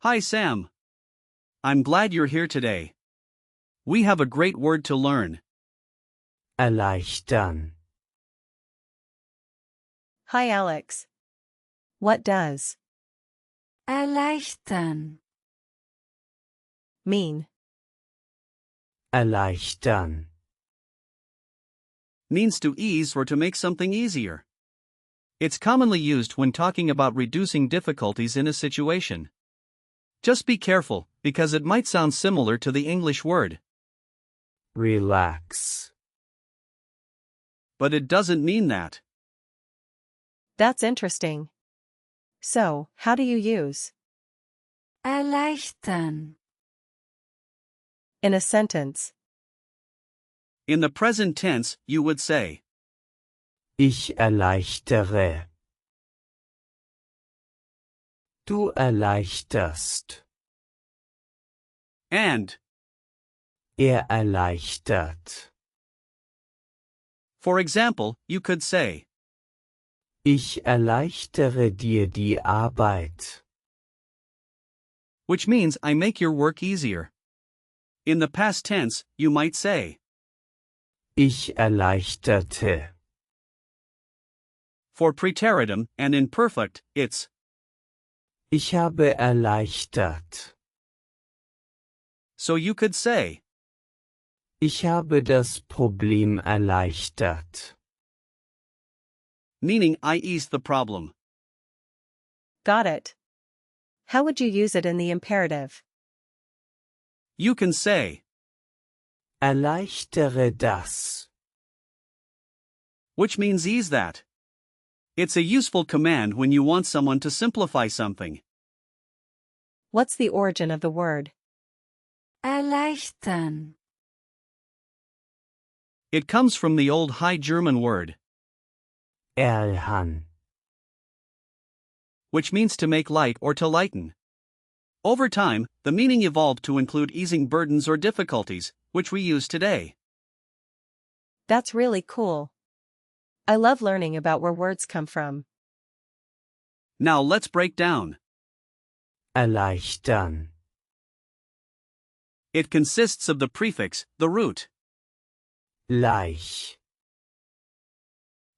Hi Sam. I'm glad you're here today. We have a great word to learn. Erleichtern. Hi Alex. What does erleichtern, mean? Erleichtern. Means to ease or to make something easier. It's commonly used when talking about reducing difficulties in a situation. Just be careful, because it might sound similar to the English word. Relax. But it doesn't mean that. That's interesting. So, how do you use erleichtern, in a sentence? In the present tense, you would say, Ich erleichtere. Du erleichterst. and. Erleichtert. For example, you could say, Ich erleichtere dir die Arbeit. which means I make your work easier. In the past tense, you might say, Ich erleichterte. for preteritum and imperfect, it's. Ich habe erleichtert. So you could say, Ich habe das Problem erleichtert. meaning I eased the problem. Got it. How would you use it in the imperative? You can say, Erleichtere das. which means ease that. It's a useful command when you want someone to simplify something. What's the origin of the word? erleichtern, It comes from the old High German word, Erlhan. which means to make light or to lighten. Over time, the meaning evolved to include easing burdens or difficulties, which we use today. That's really cool. I love learning about where words come from. Now let's break down. Erleichtern. It consists of the prefix, the root, Leicht.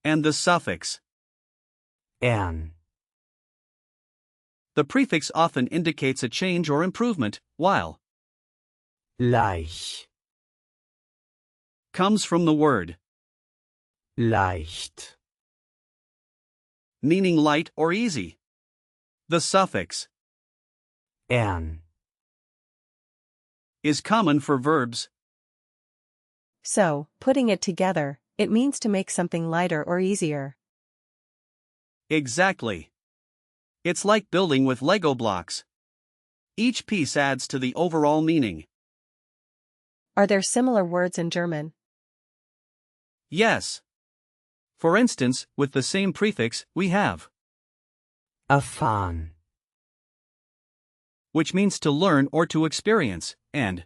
and the suffix. Ern. The prefix often indicates a change or improvement, while Leicht. comes from the word, Leicht. meaning light or easy. The suffix Ern. is common for verbs. So, putting it together, it means to make something lighter or easier. Exactly. It's like building with Lego blocks. Each piece adds to the overall meaning. Are there similar words in German? Yes. For instance, with the same prefix, we have, Erfahren. which means to learn or to experience, and,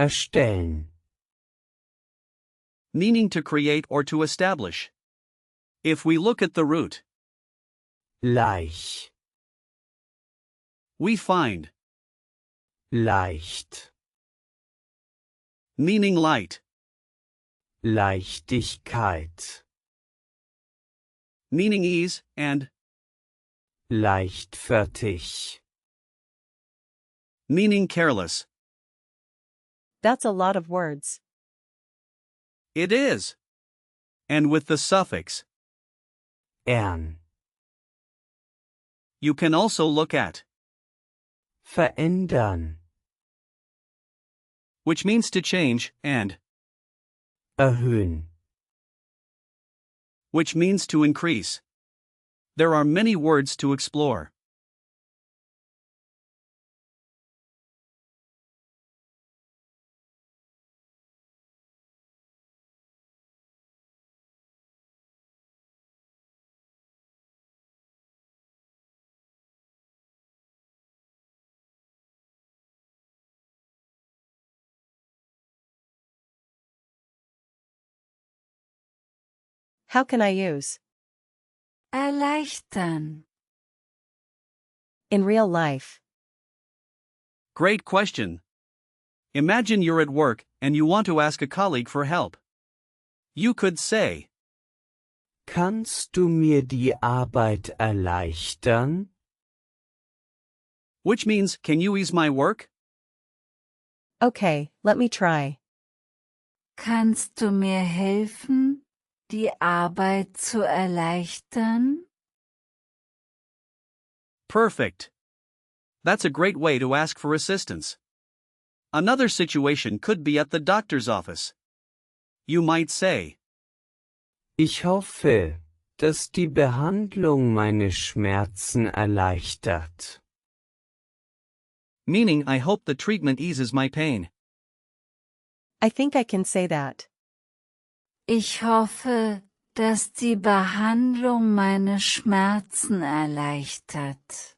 Erstellen. meaning to create or to establish. If we look at the root, Leicht. we find, Leicht. meaning light, Leichtigkeit. meaning ease, and, Leichtfertig. meaning careless. That's a lot of words. It is. And with the suffix, Ern. you can also look at, Verändern. which means to change, and, Erhöhen. which means to increase. There are many words to explore. How can I use erleichtern, in real life? Great question. Imagine you're at work and you want to ask a colleague for help. You could say, Kannst du mir die Arbeit erleichtern? which means, can you ease my work? Okay, let me try. Kannst du mir helfen, die Arbeit zu erleichtern? Perfect. That's a great way to ask for assistance. Another situation could be at the doctor's office. You might say, Ich hoffe, dass die Behandlung meine Schmerzen erleichtert. meaning I hope the treatment eases my pain. I think I can say that. Ich hoffe, dass die Behandlung meine Schmerzen erleichtert.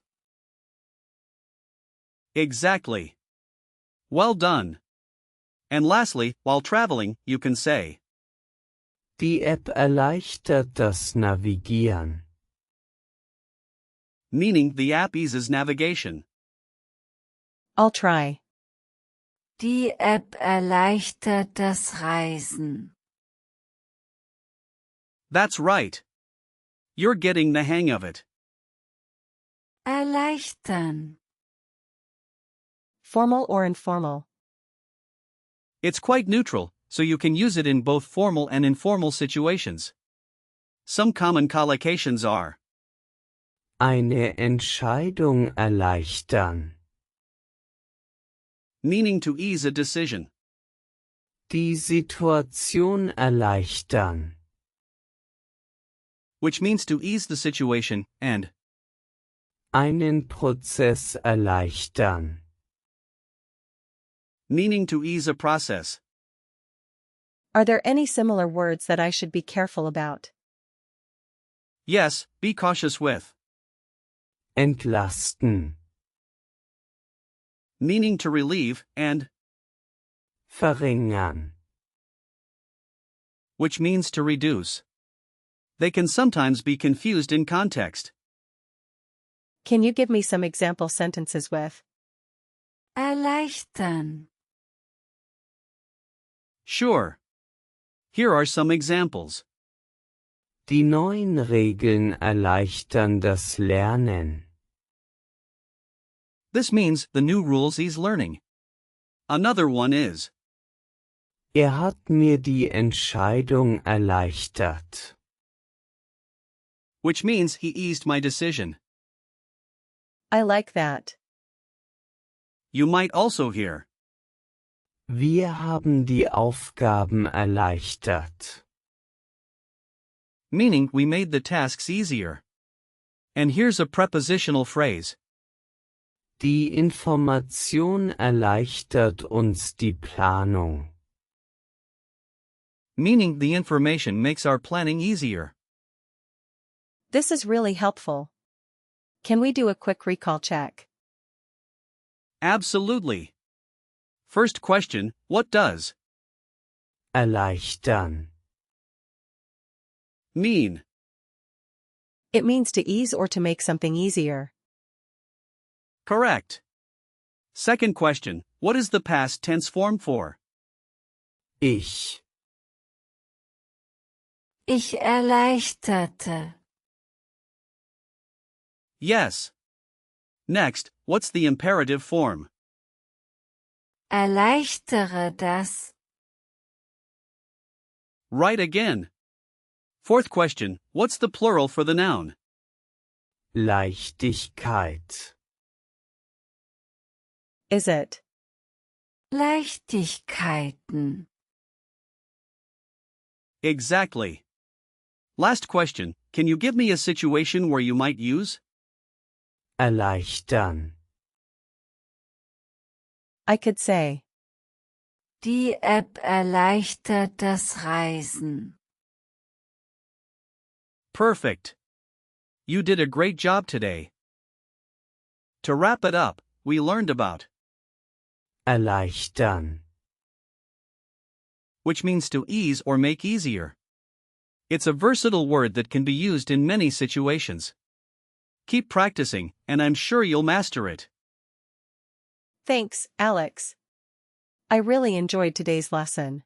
Exactly. Well done. And lastly, while traveling, you can say, Die App erleichtert das Navigieren. meaning the app eases navigation. I'll try. Die App erleichtert das Reisen. That's right. You're getting the hang of it. Erleichtern. Formal or informal? It's quite neutral, so you can use it in both formal and informal situations. Some common collocations are Eine Entscheidung erleichtern. meaning to ease a decision, Die Situation erleichtern. which means to ease the situation, and Einen Prozess erleichtern. meaning to ease a process. Are there any similar words that I should be careful about? Yes, be cautious with, Entlasten. meaning to relieve, and Verringern. which means to reduce. They can sometimes be confused in context. Can you give me some example sentences with? Erleichtern. Sure. Here are some examples. Die neuen Regeln erleichtern das Lernen. This means the new rules ease learning. Another one is, Hat mir die Entscheidung erleichtert. which means he eased my decision. I like that. You might also hear, Wir haben die Aufgaben erleichtert. meaning we made the tasks easier. And here's a prepositional phrase, Die Information erleichtert uns die Planung. meaning the information makes our planning easier. This is really helpful. Can we do a quick recall check? Absolutely. First question, what does Erleichtern. mean? It means to ease or to make something easier. Correct. Second question, what is the past tense form for? Ich. Ich erleichterte. Yes. Next, what's the imperative form? Erleichtere das. Right again. Fourth question, what's the plural for the noun? Leichtigkeit. Is it? Leichtigkeiten. Exactly. Last question, can you give me a situation where you might use? Erleichtern. I could say, Die App erleichtert das Reisen. Perfect. You did a great job today. To wrap it up, we learned about, Erleichtern. which means to ease or make easier. It's a versatile word that can be used in many situations. Keep practicing, and I'm sure you'll master it. Thanks, Alex. I really enjoyed today's lesson.